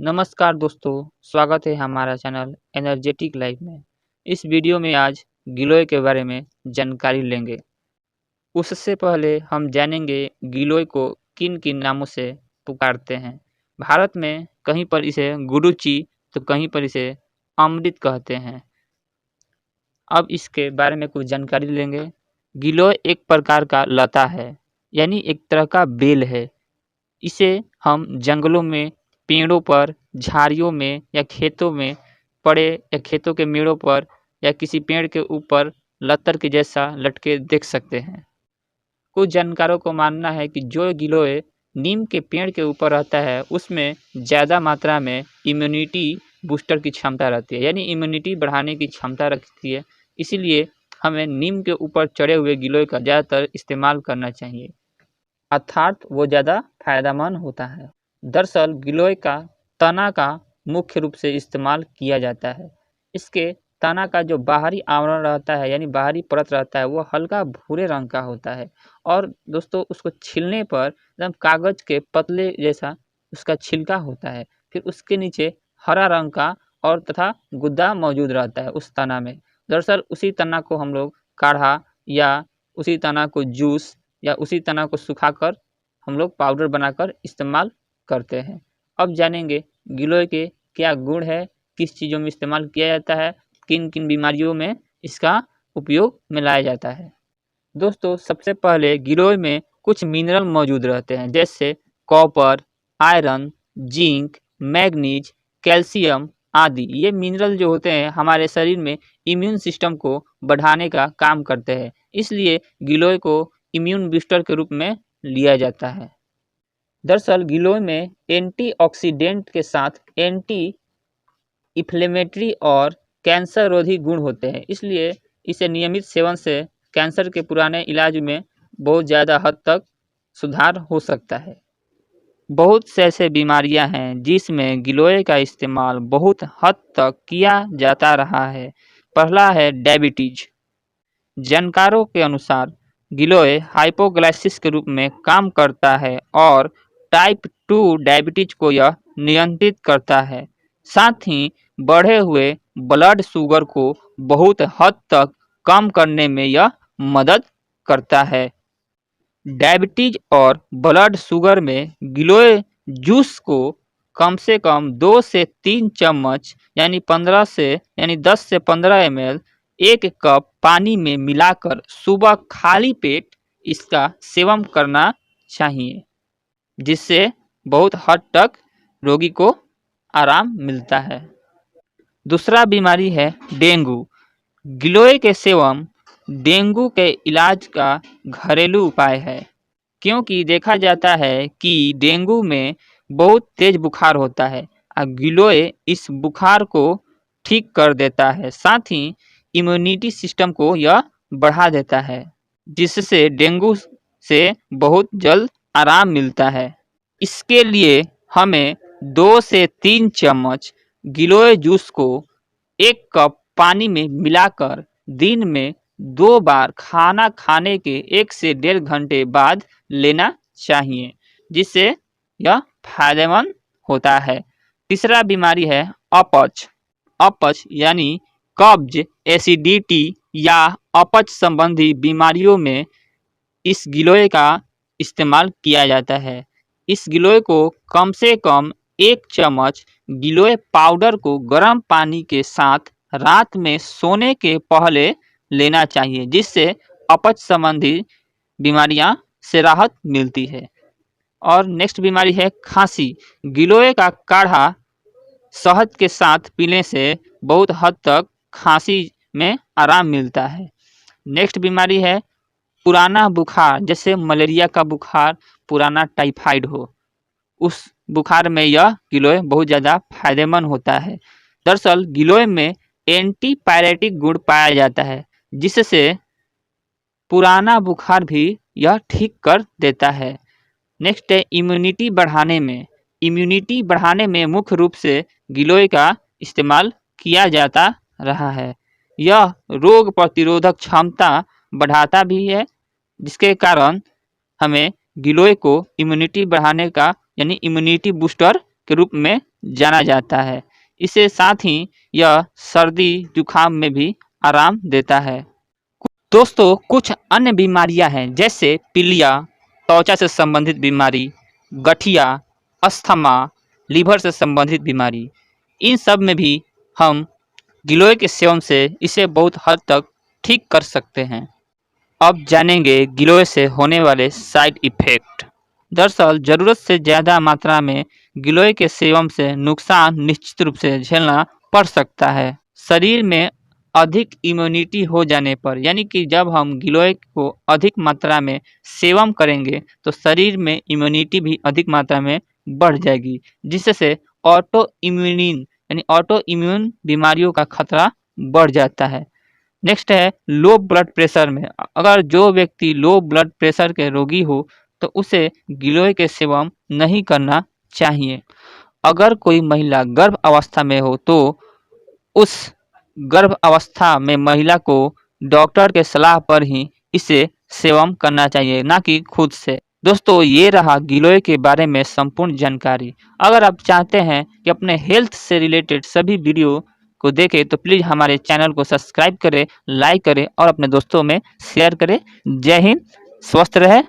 नमस्कार दोस्तों, स्वागत है हमारा चैनल एनर्जेटिक लाइफ में। इस वीडियो में आज गिलोय के बारे में जानकारी लेंगे। उससे पहले हम जानेंगे गिलोय को किन किन नामों से पुकारते हैं। भारत में कहीं पर इसे गुरुची तो कहीं पर इसे अमृत कहते हैं। अब इसके बारे में कुछ जानकारी लेंगे। गिलोय एक प्रकार का लता है, यानी एक तरह का बेल है। इसे हम जंगलों में, पेड़ों पर, झाड़ियों में या खेतों में पड़े या खेतों के मेड़ों पर या किसी पेड़ के ऊपर लतर के जैसा लटके देख सकते हैं। कुछ जानकारों को मानना है कि जो गिलोय नीम के पेड़ के ऊपर रहता है उसमें ज़्यादा मात्रा में इम्यूनिटी बूस्टर की क्षमता रहती है, यानी इम्यूनिटी बढ़ाने की क्षमता रखती है। इसीलिए हमें नीम के ऊपर चढ़े हुए गिलोय का ज़्यादातर इस्तेमाल करना चाहिए, अर्थात वो ज़्यादा फायदेमंद होता है। दरअसल गिलोय का तना का मुख्य रूप से इस्तेमाल किया जाता है। इसके तना का जो बाहरी आवरण रहता है, यानी बाहरी परत रहता है, वो हल्का भूरे रंग का होता है। और दोस्तों उसको छीलने पर एकदम कागज के पतले जैसा उसका छिलका होता है। फिर उसके नीचे हरा रंग का और तथा गुद्दा मौजूद रहता है उस तना में। दरअसल उसी तना को हम लोग काढ़ा या उसी तना को जूस या उसी तना को सुखाकर हम लोग पाउडर बनाकर इस्तेमाल करते हैं। अब जानेंगे गिलोय के क्या गुण है, किस चीज़ों में इस्तेमाल किया जाता है, किन किन बीमारियों में इसका उपयोग में लाया जाता है। दोस्तों सबसे पहले गिलोय में कुछ मिनरल मौजूद रहते हैं, जैसे copper, iron, zinc, manganese, calcium आदि। ये मिनरल जो होते हैं हमारे शरीर में इम्यून सिस्टम को बढ़ाने का काम करते हैं। इसलिए गिलोय को इम्यून बूस्टर के रूप में लिया जाता है। दरअसल गिलोय में एंटीऑक्सीडेंट के साथ एंटी इन्फ्लेमेटरी और कैंसर रोधी गुण होते हैं। इसलिए इसे नियमित सेवन से कैंसर के पुराने इलाज में बहुत ज़्यादा हद तक सुधार हो सकता है। बहुत से ऐसे बीमारियां हैं जिसमें गिलोय का इस्तेमाल बहुत हद तक किया जाता रहा है। पहला है डायबिटीज। जानकारों के अनुसार गिलोय हाइपोग्लाइसिस के रूप में काम करता है और टाइप 2 डायबिटीज को यह नियंत्रित करता है। साथ ही बढ़े हुए ब्लड शुगर को बहुत हद तक कम करने में यह मदद करता है। डायबिटीज और ब्लड शुगर में गिलोय जूस को कम से कम 2 से 3 चम्मच यानी 10 से 15 ml 1 कप पानी में मिलाकर सुबह खाली पेट इसका सेवन करना चाहिए, जिससे बहुत हद तक रोगी को आराम मिलता है। दूसरा बीमारी है डेंगू। गिलोय के सेवन डेंगू के इलाज का घरेलू उपाय है, क्योंकि देखा जाता है कि डेंगू में बहुत तेज बुखार होता है और गिलोय इस बुखार को ठीक कर देता है। साथ ही इम्यूनिटी सिस्टम को यह बढ़ा देता है, जिससे डेंगू से बहुत जल्द आराम मिलता है। इसके लिए हमें 2 से 3 चम्मच गिलोय जूस को 1 कप पानी में मिलाकर दिन में 2 बार खाना खाने के 1 से 1.5 घंटे बाद लेना चाहिए, जिससे यह फायदेमंद होता है। तीसरा बीमारी है अपच। अपच यानी कब्ज, एसिडिटी या अपच संबंधी बीमारियों में इस गिलोय का इस्तेमाल किया जाता है। इस गिलोय को कम से कम 1 चम्मच गिलोय पाउडर को गर्म पानी के साथ रात में सोने के पहले लेना चाहिए, जिससे अपच संबंधी बीमारियां से राहत मिलती है। और नेक्स्ट बीमारी है खांसी। गिलोय का काढ़ा शहद के साथ पीने से बहुत हद तक खांसी में आराम मिलता है। नेक्स्ट बीमारी है पुराना बुखार, जैसे मलेरिया का बुखार, पुराना टाइफाइड हो, उस बुखार में यह गिलोय बहुत ज़्यादा फायदेमंद होता है। दरअसल गिलोय में एंटीपायरेटिक गुण पाया जाता है, जिससे पुराना बुखार भी यह ठीक कर देता है। नेक्स्ट है इम्यूनिटी बढ़ाने में। इम्यूनिटी बढ़ाने में मुख्य रूप से गिलोय का इस्तेमाल किया जाता रहा है। यह रोग प्रतिरोधक क्षमता बढ़ाता भी है, जिसके कारण हमें गिलोय को इम्यूनिटी बढ़ाने का यानी इम्यूनिटी बूस्टर के रूप में जाना जाता है। इसे साथ ही यह सर्दी जुकाम में भी आराम देता है। दोस्तों, कुछ अन्य बीमारियां हैं जैसे पीलिया, त्वचा से संबंधित बीमारी, गठिया, अस्थमा, लीवर से संबंधित बीमारी, इन सब में भी हम गिलोय के सेवन से इसे बहुत हद तक ठीक कर सकते हैं। अब जानेंगे गिलोय से होने वाले साइड इफ़ेक्ट। दरअसल ज़रूरत से ज़्यादा मात्रा में गिलोय के सेवन से नुकसान निश्चित रूप से झेलना पड़ सकता है। शरीर में अधिक इम्यूनिटी हो जाने पर, यानी कि जब हम गिलोय को अधिक मात्रा में सेवन करेंगे तो शरीर में इम्यूनिटी भी अधिक मात्रा में बढ़ जाएगी, जिससे ऑटो इम्यून बीमारियों का खतरा बढ़ जाता है। नेक्स्ट है लो ब्लड प्रेशर में। अगर जो व्यक्ति लो ब्लड प्रेशर के रोगी हो तो उसे गिलोय के सेवन नहीं करना चाहिए। अगर कोई महिला गर्भ अवस्था में हो तो उस गर्भ अवस्था में महिला को डॉक्टर के सलाह पर ही इसे सेवन करना चाहिए, ना कि खुद से। दोस्तों, ये रहा गिलोय के बारे में संपूर्ण जानकारी। अगर आप चाहते हैं कि अपने हेल्थ से रिलेटेड सभी वीडियो को देखें तो प्लीज़ हमारे चैनल को सब्सक्राइब करें, लाइक करें और अपने दोस्तों में शेयर करें। जय हिंद, स्वस्थ रहे।